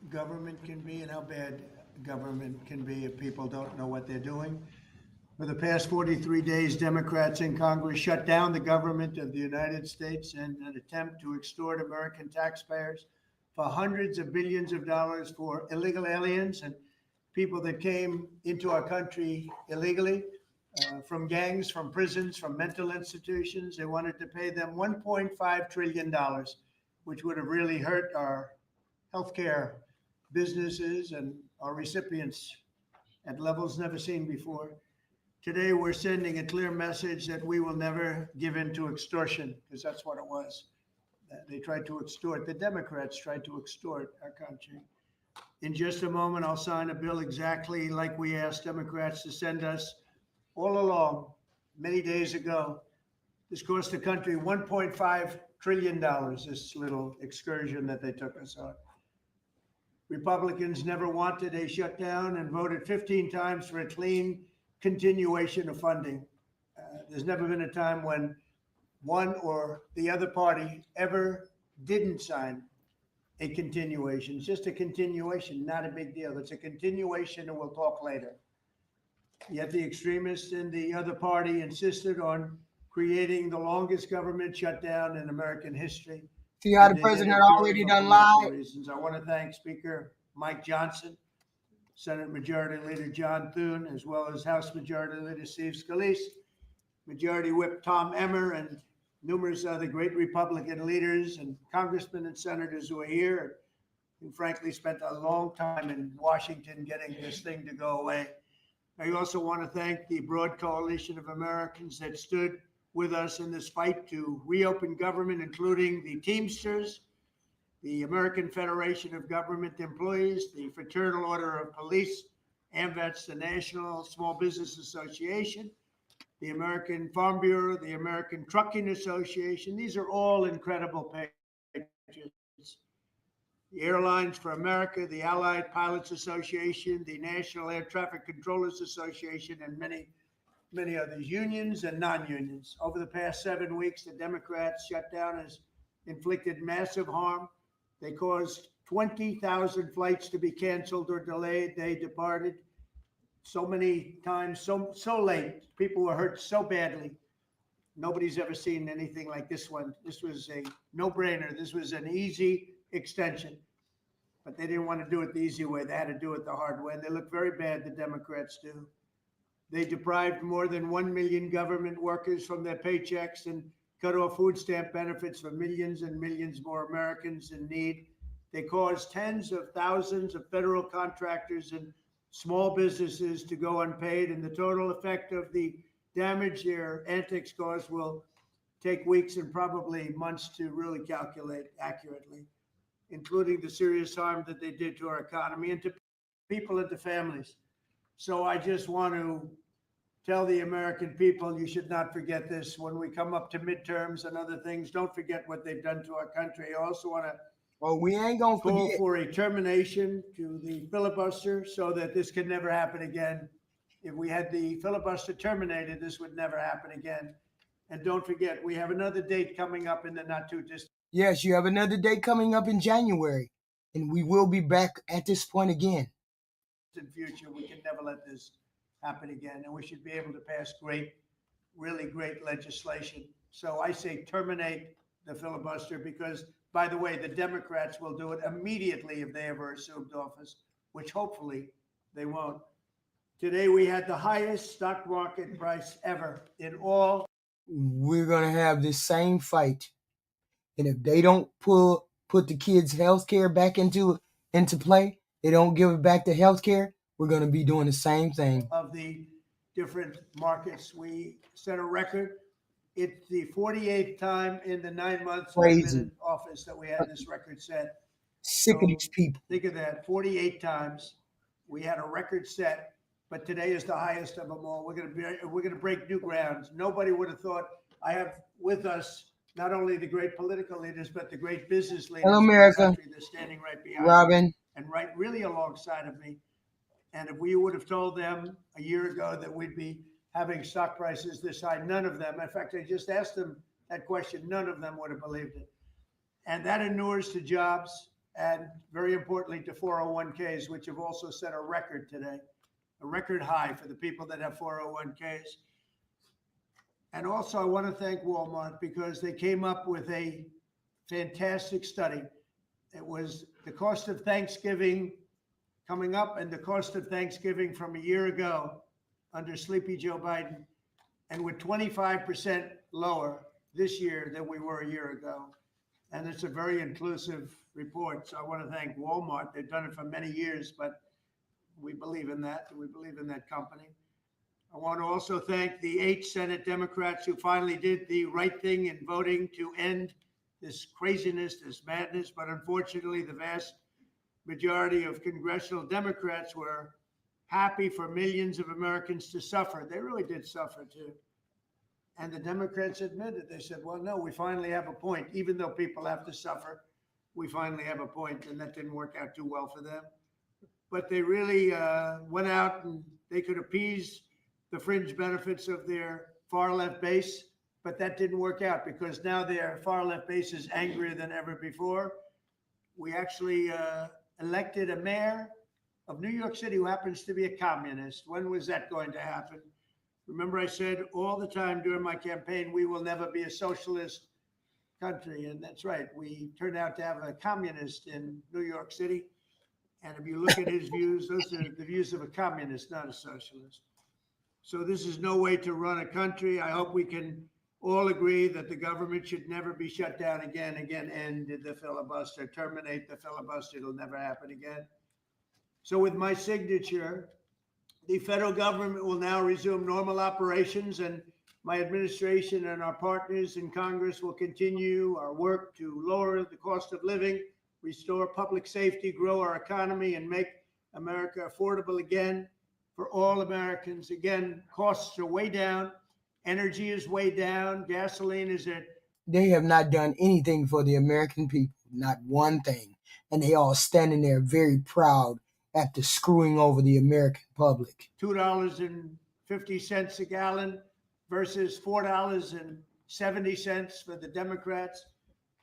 government can be and how bad government can be if people don't know what they're doing. For the past 43 days, Democrats in Congress shut down the government of the United States in an attempt to extort American taxpayers for hundreds of billions of dollars for illegal aliens and people that came into our country illegally from gangs, from prisons, from mental institutions. They wanted to pay them $1.5 trillion, which would have really hurt our healthcare businesses and our recipients at levels never seen before. Today, we're sending a clear message that we will never give in to extortion, because that's what it was. They tried to extort, the Democrats tried to extort our country. In just a moment, I'll sign a bill exactly like we asked Democrats to send us all along, many days ago. This cost the country $1.5 trillion, this little excursion that they took us on. Republicans never wanted a shutdown and voted 15 times for a clean continuation of funding. There's never been a time when one or the other party ever didn't sign a continuation. It's just a continuation, not a big deal. It's a continuation, and we'll talk later. Yet the extremists in the other party insisted on creating the longest government shutdown in American history. See how the president already done lied? Reasons. I want to thank Speaker Mike Johnson, Senate Majority Leader John Thune, as well as House Majority Leader Steve Scalise, Majority Whip Tom Emmer, and numerous other great Republican leaders and congressmen and senators who are here, who frankly spent a long time in Washington getting this thing to go away. I also want to thank the broad coalition of Americans that stood with us in this fight to reopen government, including the Teamsters, the American Federation of Government Employees, the Fraternal Order of Police, AMVETS, the National Small Business Association, the American Farm Bureau, the American Trucking Association. These are all incredible patriots. The Airlines for America, the Allied Pilots Association, the National Air Traffic Controllers Association, and many others, unions and non-unions. Over the past 7 weeks, the Democrats' shutdown has inflicted massive harm. They caused 20,000 flights to be canceled or delayed. They departed so many times, so late. People were hurt so badly. Nobody's ever seen anything like this one. This was a no-brainer. This was an easy extension, but they didn't want to do it the easy way. They had to do it the hard way. And they look very bad, the Democrats do. They deprived more than 1 million government workers from their paychecks and cut off food stamp benefits for millions and millions more Americans in need. They caused tens of thousands of federal contractors and small businesses to go unpaid, and the total effect of the damage their antics caused will take weeks and probably months to really calculate accurately, including the serious harm that they did to our economy and to people and to families. So I just want to tell the American people, you should not forget this. When we come up to midterms and other things, don't forget what they've done to our country. I also want to we ain't gonna call for a termination to the filibuster so that this can never happen again. If we had the filibuster terminated, this would never happen again. And don't forget, we have another date coming up in the not too distant. Yes, you have another date coming up in January, and we will be back at this point again. In future, we can never let this happen again, and we should be able to pass really great legislation. So I say terminate the filibuster because, by the way, the Democrats will do it immediately if they ever assumed office, which hopefully they won't. Today, we had the highest stock market price ever in all. We're going to have this same fight. And if they don't put the kids' health care back into play, they don't give it back to health care, we're going to be doing the same thing. Of the different markets, we set a record. It's the 48th time in the 9 months I've been in office that we had this record set. Sick of these people. Think of that, 48 times we had a record set, but today is the highest of them all. We're going to break new grounds. Nobody would have thought. I have with us not only the great political leaders, but the great business leaders. Hello, America. They're standing right behind Robin. me and right really alongside of me. And if we would have told them a year ago that we'd be having stock prices this high, none of them, in fact, I just asked them that question, none of them would have believed it. And that inures to jobs and very importantly to 401ks, which have also set a record today, a record high for the people that have 401ks. And also I want to thank Walmart because they came up with a fantastic study. It was the cost of Thanksgiving coming up and the cost of Thanksgiving from a year ago under Sleepy Joe Biden, and we're 25% lower this year than we were a year ago. And it's a very inclusive report. So I want to thank Walmart. They've done it for many years, but we believe in that. We believe in that company. I want to also thank the 8 Senate Democrats who finally did the right thing in voting to end this craziness, this madness. But unfortunately, the vast majority of congressional Democrats were happy for millions of Americans to suffer. They really did suffer too. And the Democrats admitted, they said, well, no, we finally have a point. Even though people have to suffer, we finally have a point. And that didn't work out too well for them. But they really went out and they could appease the fringe benefits of their far left base. But that didn't work out because now their far left base is angrier than ever before. We actually elected a mayor of New York City who happens to be a communist. When was that going to happen? Remember, I said all the time during my campaign, we will never be a socialist country. And that's right. We turned out to have a communist in New York City. And if you look at his views, those are the views of a communist, not a socialist. So this is no way to run a country. I hope we can all agree that the government should never be shut down again. End the filibuster, terminate the filibuster. It'll never happen again. So with my signature, the federal government will now resume normal operations, and my administration and our partners in Congress will continue our work to lower the cost of living, restore public safety, grow our economy, and make America affordable again for all Americans. Again, costs are way down. Energy is way down. Gasoline is at... They have not done anything for the American people, not one thing. And they all standing there very proud after screwing over the American public. $2.50 a gallon versus $4.70 for the Democrats.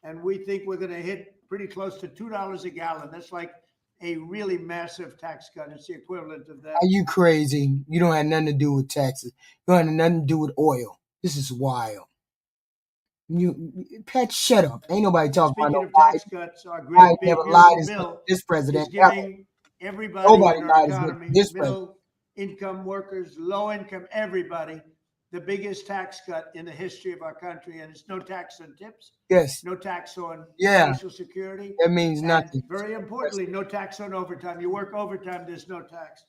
And we think we're going to hit pretty close to $2 a gallon. That's like a really massive tax cut. It's the equivalent of that. Are you crazy? You don't have nothing to do with taxes. You don't have nothing to do with oil. This is wild. Pat, shut up. Ain't nobody talking Speaking about of no tax cuts, our great big never lied as bill this president. is giving everybody Nobody in our lied as economy, this middle income workers, low income, everybody, the biggest tax cut in the history of our country. And it's no tax on tips, Yes, no tax on Yeah. Social Security. that means And nothing. very importantly, no tax on overtime. You work overtime, there's no tax.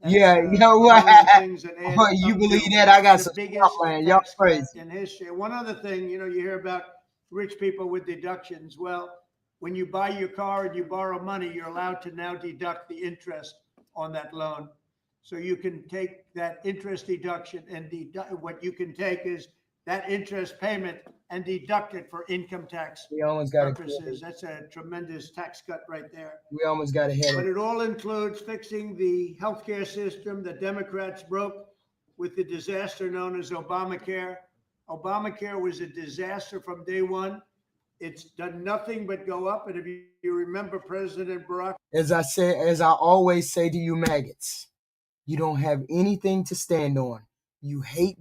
That's, Yeah, you know one of the what? things that adds You up believe to that? I got the some biggest land. Y'all tax cut crazy. in history. One other thing, you hear about rich people with deductions. Well, when you buy your car and you borrow money, you're allowed to now deduct the interest on that loan. So you can take that interest deduction and what you can take is that interest payment and deduct it for income tax We almost got purposes. That's a tremendous tax cut right there. We almost got ahead But of it all includes fixing the healthcare system that Democrats broke with the disaster known as Obamacare. Obamacare was a disaster from day one. It's done nothing but go up. And if you remember President Barack, As I always say to you maggots, you don't have anything to stand on. You hate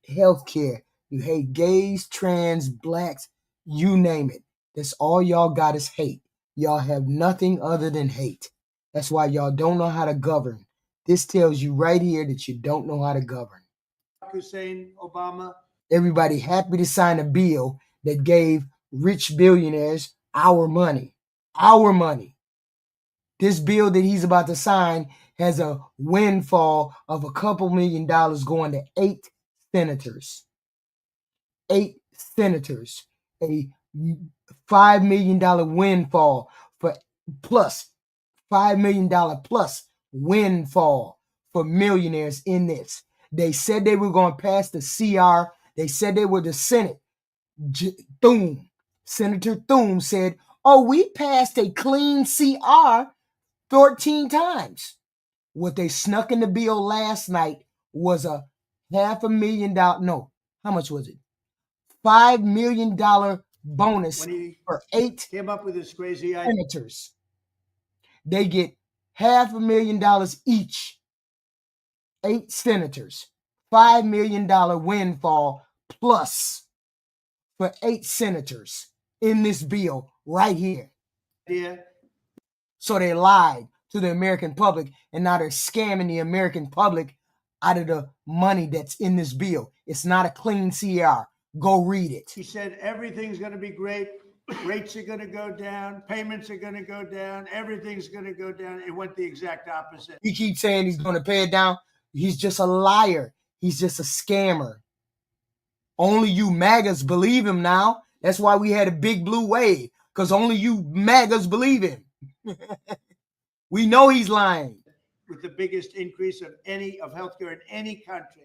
healthcare. You hate gays, trans, blacks, you name it. That's all y'all got is hate. Y'all have nothing other than hate. That's why y'all don't know how to govern. This tells you right here that you don't know how to govern. Hussein Obama, Everybody happy to sign a bill that gave rich billionaires our money. Our money. This bill that he's about to sign has a windfall of a couple $1 million going to 8 senators. 8 senators. A $5 million windfall for plus $5 million plus windfall for millionaires in this. They said they were going to pass the CR. They said they were the Senate. Thune. Senator Thune said, oh, we passed a clean CR 13 times. What they snuck in the bill last night was a $500,000. No, how much was it? $5 million bonus when he for 8 came up with this crazy idea. senators. They get $500,000 each. 8 senators, $5 million windfall plus for 8 senators in this bill right here. Yeah. So they lied to the American public, and now they're scamming the American public out of the money that's in this bill. It's not a clean CR. Go read it. He said everything's going to be great. Rates are going to go down. Payments are going to go down. Everything's going to go down. It went the exact opposite. He keeps saying he's going to pay it down. He's just a liar. He's just a scammer. Only you MAGAs believe him now. That's why we had a big blue wave, because only you MAGAs believe him. We know he's lying. With the biggest increase of healthcare in any country.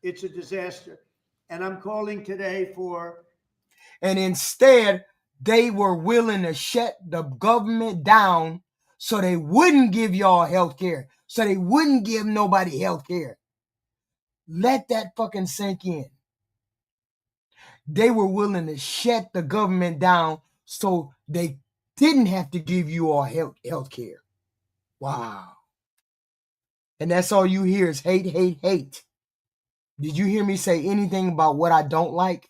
It's a disaster. And I'm calling today for... And instead, they were willing to shut the government down so they wouldn't give y'all health care, so they wouldn't give nobody health care. Let that fucking sink in. They were willing to shut the government down so they didn't have to give you all health care. Wow. And that's all you hear is hate, hate, hate. Did you hear me say anything about what I don't like?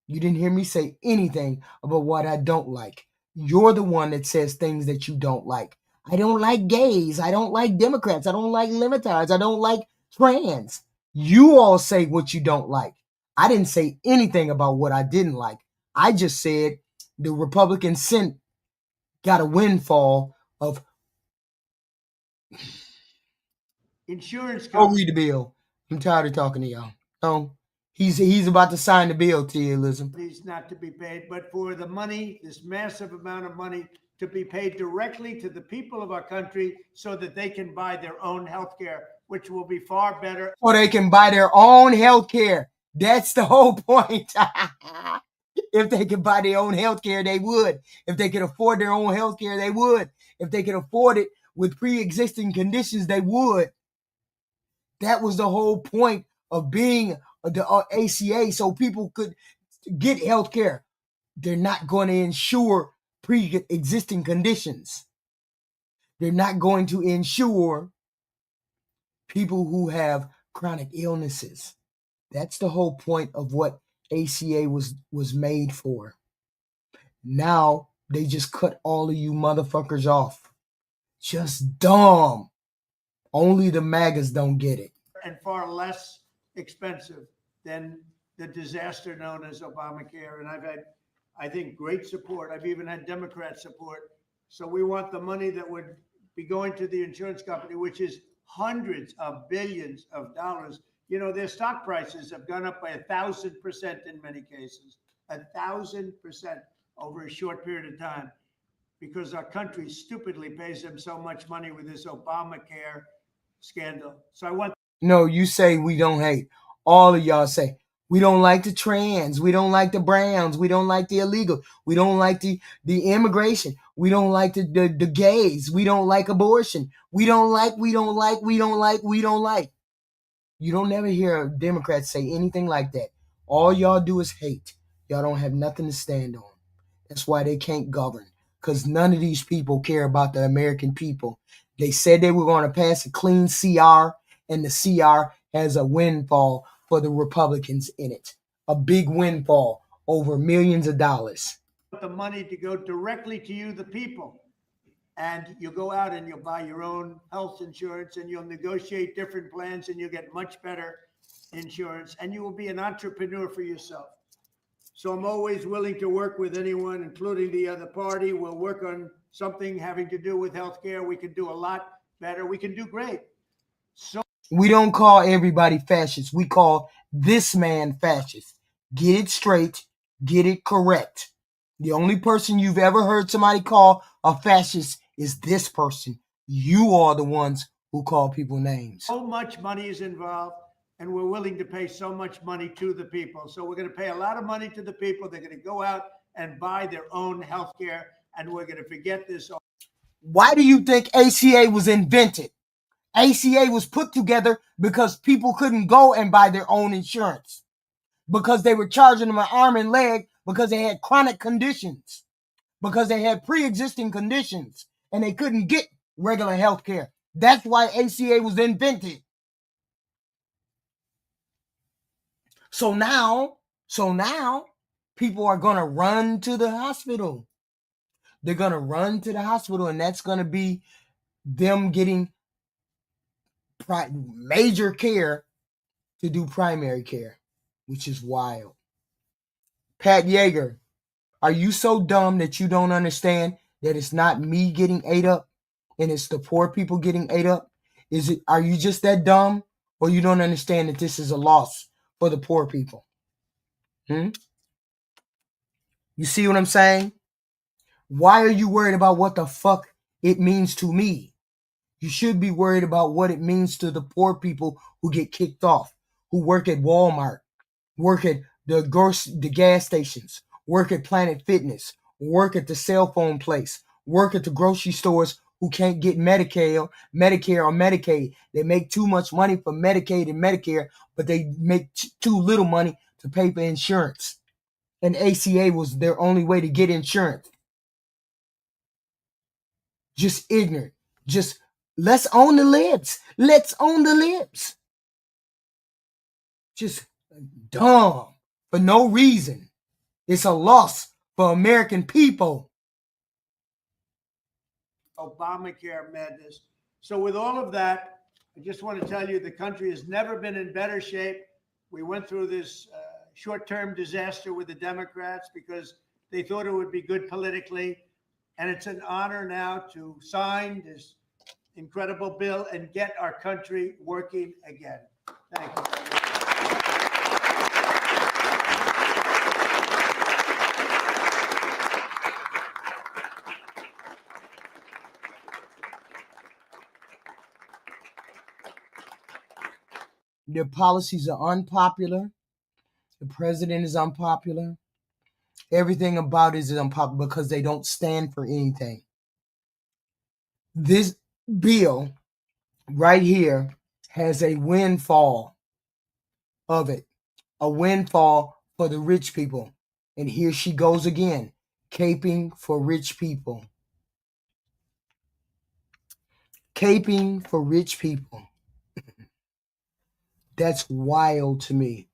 You didn't hear me say anything about what I don't like. You're the one that says things that you don't like. I don't like gays. I don't like Democrats. I don't like libertarians. I don't like trans. You all say what you don't like. I didn't say anything about what I didn't like. I just said the Republican Senate got a windfall of... Insurance Go companies. read the bill. I'm tired of talking to y'all. No, he's about to sign the bill to you, Elizabeth. Not to be paid, but for the money, this massive amount of money to be paid directly to the people of our country so that they can buy their own health care, which will be far better. So they can buy their own health care. That's the whole point. If they could buy their own health care, they would. If they could afford their own health care, they would. If they could afford it with pre-existing conditions, they would. That was the whole point of being the ACA, so people could get health care. They're not going to insure pre-existing conditions. They're not going to insure people who have chronic illnesses. That's the whole point of what ACA was made for. Now they just cut all of you motherfuckers off. Just dumb. Only the MAGAs don't get it. And far less expensive than the disaster known as Obamacare. And I've had, I think, great support. I've even had Democrat support. So we want the money that would be going to the insurance company, which is hundreds of billions of dollars. You know, their stock prices have gone up by 1,000% in many cases, 1,000% over a short period of time, because our country stupidly pays them so much money with this Obamacare scandal. So I want... No, you say we don't hate. All of y'all say, we don't like the trans. We don't like the browns. We don't like the illegal. We don't like the immigration. We don't like the gays. We don't like abortion. We don't like. You don't never hear a Democrat say anything like that. All y'all do is hate. Y'all don't have nothing to stand on. That's why they can't govern, because none of these people care about the American people. They said they were going to pass a clean CR, and the CR has a windfall for the Republicans in it. A big windfall over millions of dollars. The money to go directly to you, the people. And you'll go out and you'll buy your own health insurance, and you'll negotiate different plans, and you'll get much better insurance, and you will be an entrepreneur for yourself. So I'm always willing to work with anyone, including the other party. We'll work on something having to do with healthcare. We can do a lot better. We can do great. So we don't call everybody fascist. We call this man fascist. Get it straight. Get it correct. The only person you've ever heard somebody call a fascist is this person. You are the ones who call people names. So much money is involved, and we're willing to pay so much money to the people. So we're going to pay a lot of money to the people. They're going to go out and buy their own health care, and we're going to forget this. Why do you think ACA was invented? ACA was put together because people couldn't go and buy their own insurance, because they were charging them an arm and leg, because they had chronic conditions, because they had pre-existing conditions. and they couldn't get regular health care. That's why ACA was invented. So now people are going to run to the hospital. They're going to run to the hospital, and that's going to be them getting major care to do primary care, which is wild. Pat Yeager, are you so dumb that you don't understand that it's not me getting ate up and it's the poor people getting ate up? Are you just that dumb, or you don't understand that this is a loss for the poor people? You see what I'm saying? Why are you worried about what the fuck it means to me? You should be worried about what it means to the poor people who get kicked off, who work at Walmart, work at the gas stations, work at Planet Fitness, work at the cell phone place, work at the grocery stores, who can't get Medicare or Medicaid. They make too much money for Medicaid and Medicare, but they make too little money to pay for insurance. And ACA was their only way to get insurance. Just ignorant. Just let's own the libs. Let's own the libs. Just dumb for no reason. It's a loss for American people. Obamacare madness. So with all of that, I just want to tell you the country has never been in better shape. We went through this short-term disaster with the Democrats because they thought it would be good politically. And it's an honor now to sign this incredible bill and get our country working again. Thank you. Their policies are unpopular. The president is unpopular. Everything about it is unpopular because they don't stand for anything. This bill right here has a windfall of it, a windfall for the rich people. And here she goes again, caping for rich people. Caping for rich people. That's wild to me.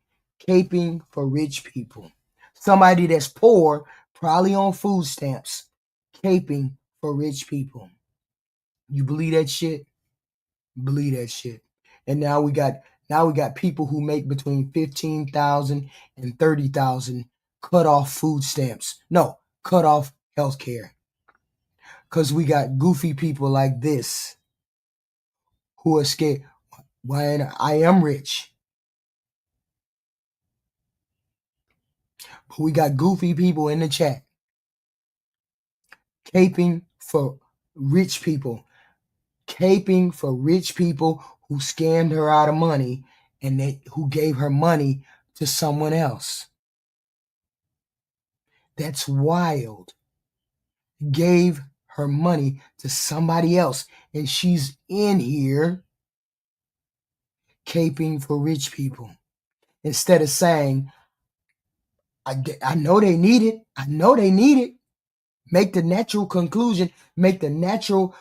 Caping for rich people. Somebody that's poor, probably on food stamps, caping for rich people. You believe that shit? Believe that shit. And now we got people who make between 15,000 and 30,000 cut off food stamps. No, cut off health care. Because we got goofy people like this who are scared. When I am rich. But we got goofy people in the chat caping for rich people. Caping for rich people who scammed her out of money and who gave her money to someone else. That's wild. Gave her money to somebody else, and she's in here caping for rich people instead of saying, I know they need it. I know they need it. Make the natural conclusion, make the natural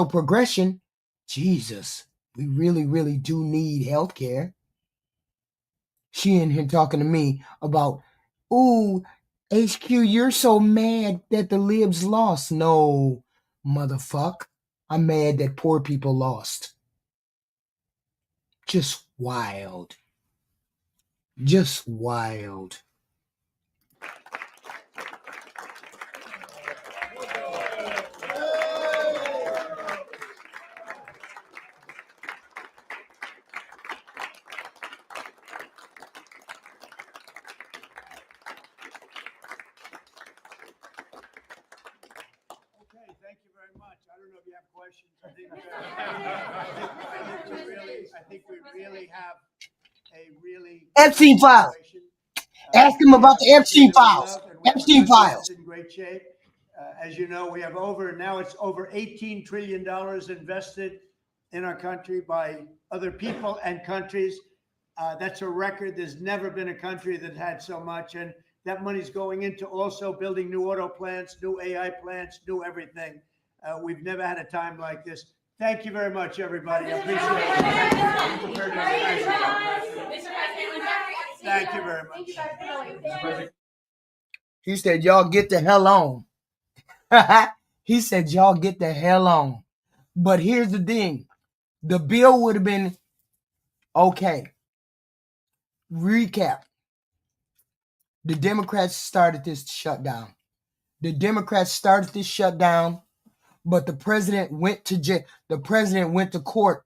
progression. Jesus, we really, really do need health care. She in here talking to me about, ooh, HQ, you're so mad that the libs lost. No, motherfucker. I'm mad that poor people lost. Just wild. Just wild. Thank you very much. I don't know if you have questions. I think we really have a really Epstein files. Ask him about the Epstein files. Epstein files. In great shape. As you know, we have it's over $18 trillion invested in our country by other people and countries. That's a record. There's never been a country that had so much. And that money's going into also building new auto plants, new AI plants, new everything. We've never had a time like this. Thank you very much, everybody. I appreciate it. Thank you very much. He said, y'all get the hell on. He said, y'all get the hell on. But here's the thing. The bill would have been okay. Recap. The Democrats started this shutdown. The Democrats started this shutdown, but the president went to jail. The president went to court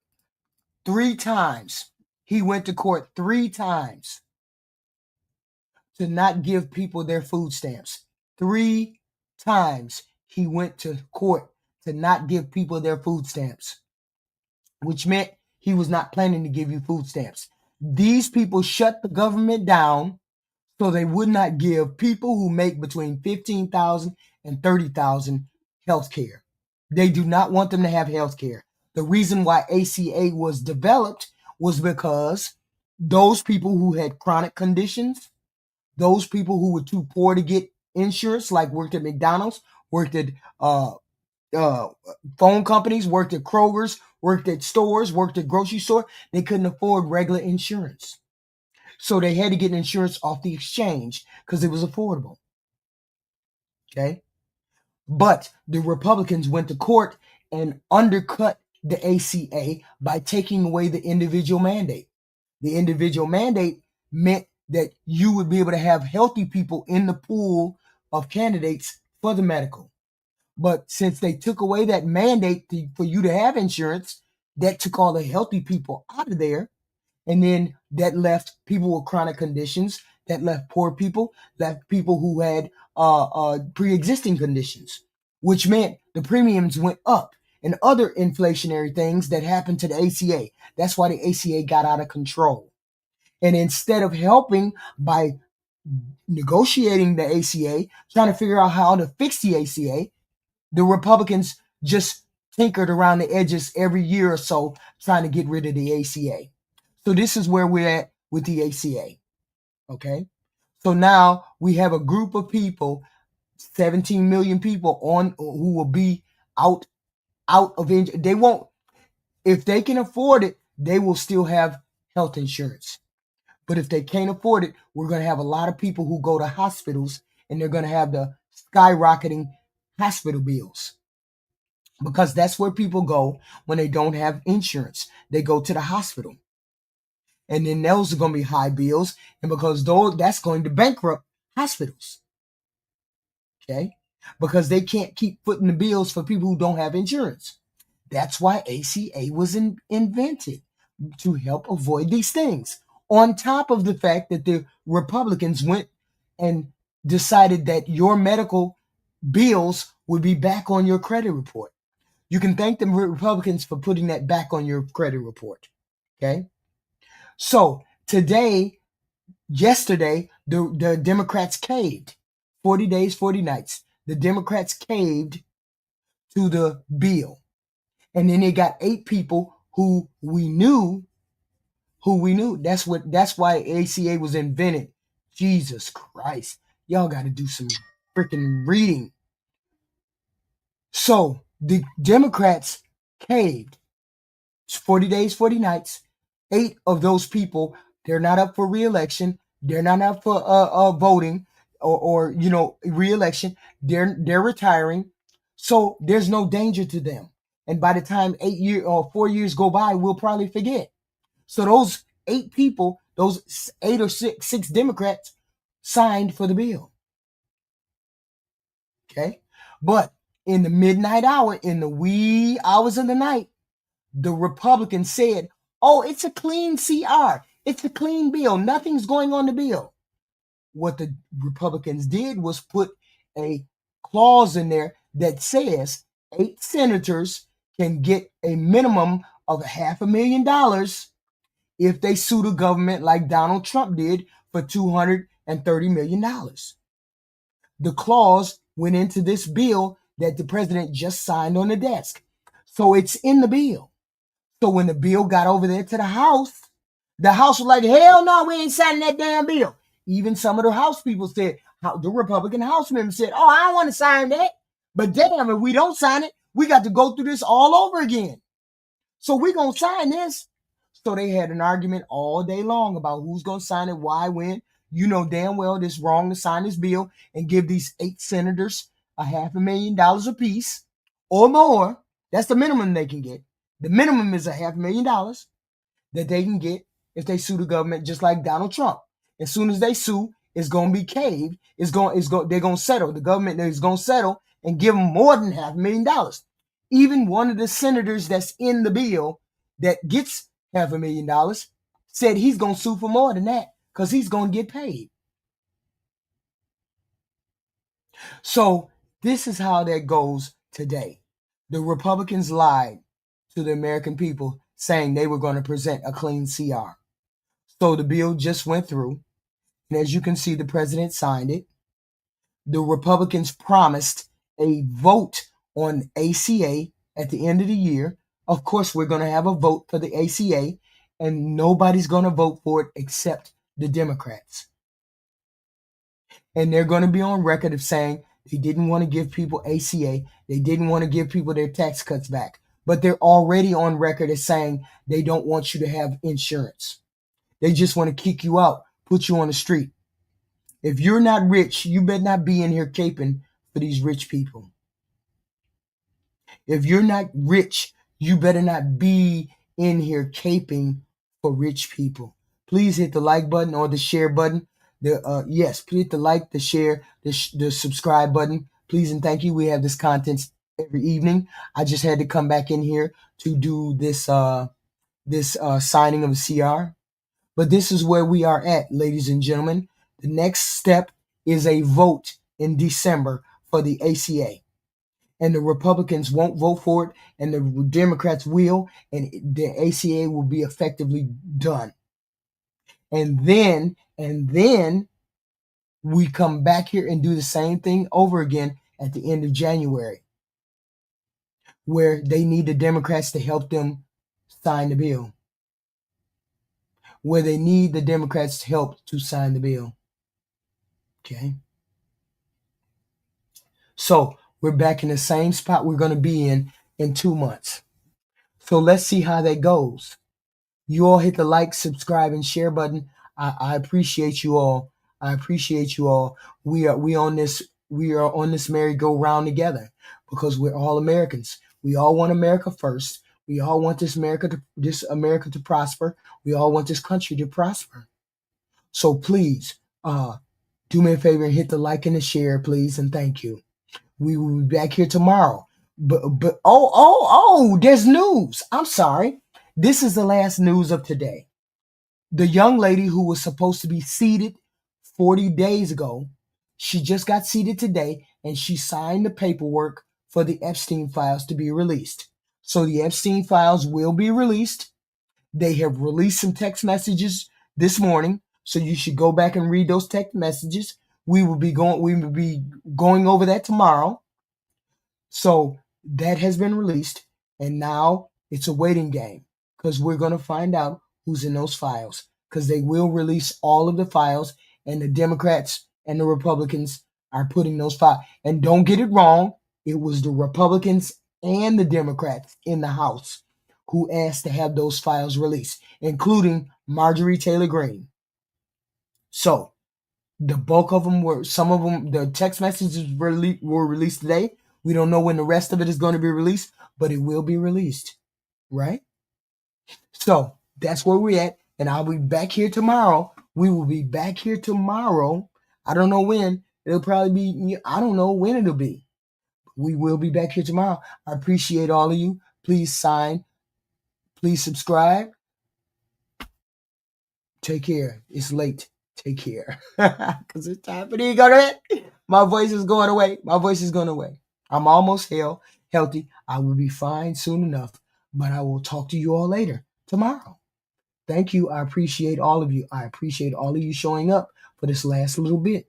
3 times. He went to court 3 times to not give people their food stamps. 3 times he went to court to not give people their food stamps, which meant he was not planning to give you food stamps. These people shut the government down so they would not give people who make between $15,000 and $30,000 health care. They do not want them to have health care. The reason why ACA was developed was because those people who had chronic conditions, those people who were too poor to get insurance, like worked at McDonald's, worked at phone companies, worked at Kroger's, worked at stores, worked at grocery store, they couldn't afford regular insurance. So they had to get insurance off the exchange because it was affordable. Okay. But the Republicans went to court and undercut the ACA by taking away the individual mandate. The individual mandate meant that you would be able to have healthy people in the pool of candidates for the medical. But since they took away that mandate for you to have insurance, that took all the healthy people out of there. And then that left people with chronic conditions, that left poor people, left people who had pre-existing conditions, which meant the premiums went up and other inflationary things that happened to the ACA. That's why the ACA got out of control. And instead of helping by negotiating the ACA, trying to figure out how to fix the ACA, the Republicans just tinkered around the edges every year or so trying to get rid of the ACA. So this is where we're at with the ACA. Okay. So now we have a group of people, 17 million people who will be out of injury. They won't, if they can afford it, they will still have health insurance. But if they can't afford it, we're going to have a lot of people who go to hospitals and they're going to have the skyrocketing hospital bills, because that's where people go when they don't have insurance. They go to the hospital. And then those are going to be high bills. And because that's going to bankrupt hospitals. Okay? Because they can't keep footing the bills for people who don't have insurance. That's why ACA was invented, to help avoid these things. On top of the fact that the Republicans went and decided that your medical bills would be back on your credit report. You can thank the Republicans for putting that back on your credit report. Okay? So yesterday, the Democrats caved. 40 days, 40 nights. The Democrats caved to the bill. And then they got 8 people who we knew. That's why ACA was invented. Jesus Christ. Y'all got to do some freaking reading. So the Democrats caved. 40 days, 40 nights. 8 of those people, they're not up for re-election. They're not up for voting or re-election. They're retiring. So there's no danger to them. And by the time 4 years go by, we'll probably forget. So those 8 people, those 8 or 6 Democrats signed for the bill. Okay. But in the midnight hour, in the wee hours of the night, the Republicans said, oh, it's a clean CR. It's a clean bill. Nothing's going on the bill. What the Republicans did was put a clause in there that says 8 senators can get a minimum of $500,000 if they sue the government like Donald Trump did for $230 million. The clause went into this bill that the president just signed on the desk. So it's in the bill. So when the bill got over there to the House was like, hell no, we ain't signing that damn bill. Even some of the House people said, the Republican House members said, oh, I don't want to sign that. But damn, if we don't sign it, We got to go through this all over again. So we're going to sign this. So they had an argument all day long about who's going to sign it, why, when. You know damn well it's wrong to sign this bill and give these 8 senators $500,000 apiece or more. That's the minimum they can get. The minimum is $500,000 that they can get if they sue the government, just like Donald Trump. As soon as they sue, it's going to be caved. They're going to settle. The government is going to settle and give them more than $500,000. Even one of the senators that's in the bill that gets $500,000 said he's going to sue for more than that because he's going to get paid. So this is how that goes today. The Republicans lied to the American people saying they were going to present a clean CR. So the bill just went through. And as you can see, the president signed it. The Republicans promised a vote on ACA at the end of the year. Of course, we're going to have a vote for the ACA, and nobody's going to vote for it except the Democrats. And they're going to be on record of saying they didn't want to give people ACA. They didn't want to give people their tax cuts back. But they're already on record as saying they don't want you to have insurance. They just want to kick you out, put you on the street. If you're not rich, you better not be in here caping for these rich people. If you're not rich, you better not be in here caping for rich people. Please hit the like button or the share button. Yes, please hit the like, the share, the subscribe button. Please and thank you. We have this content every evening. I just had to come back in here to do this signing of a CR. But this is where we are at, ladies and gentlemen. The next step is a vote in December for the ACA. And the Republicans won't vote for it, and the Democrats will, and the ACA will be effectively done. And then we come back here and do the same thing over again at the end of January, where they need the Democrats to help them sign the bill. Where they need the Democrats' help to sign the bill. Okay. So we're back in the same spot we're going to be in 2 months. So let's see how that goes. You all hit the like, subscribe, and share button. I appreciate you all. I appreciate you all. We are on this merry-go-round together because we're all Americans. We all want America first. We all want this America to prosper. We all want this country to prosper. So please, do me a favor and hit the like and the share, please, and thank you. We will be back here tomorrow. But there's news. I'm sorry. This is the last news of today. The young lady who was supposed to be seated 40 days ago, she just got seated today, and she signed the paperwork for the Epstein files to be released. So the Epstein files will be released. They have released some text messages this morning, so you should go back and read those text messages. We will be going over that tomorrow. So that has been released, and now it's a waiting game because we're going to find out who's in those files, because they will release all of the files, and the Democrats and the Republicans are putting those files. And don't get it wrong, it was the Republicans and the Democrats in the House who asked to have those files released, including Marjorie Taylor Greene. So the bulk of them some of them, the text messages were released today. We don't know when the rest of it is going to be released, but it will be released, right? So that's where we're at, and I'll be back here tomorrow. We will be back here tomorrow. I don't know when. It'll probably be, I don't know when it'll be. We will be back here tomorrow. I appreciate all of you. Please sign. Please subscribe. Take care. It's late. Take care. Because it's time for me to go to bed. My voice is going away. My voice is going away. I'm almost healthy. I will be fine soon enough. But I will talk to you all later tomorrow. Thank you. I appreciate all of you. I appreciate all of you showing up for this last little bit.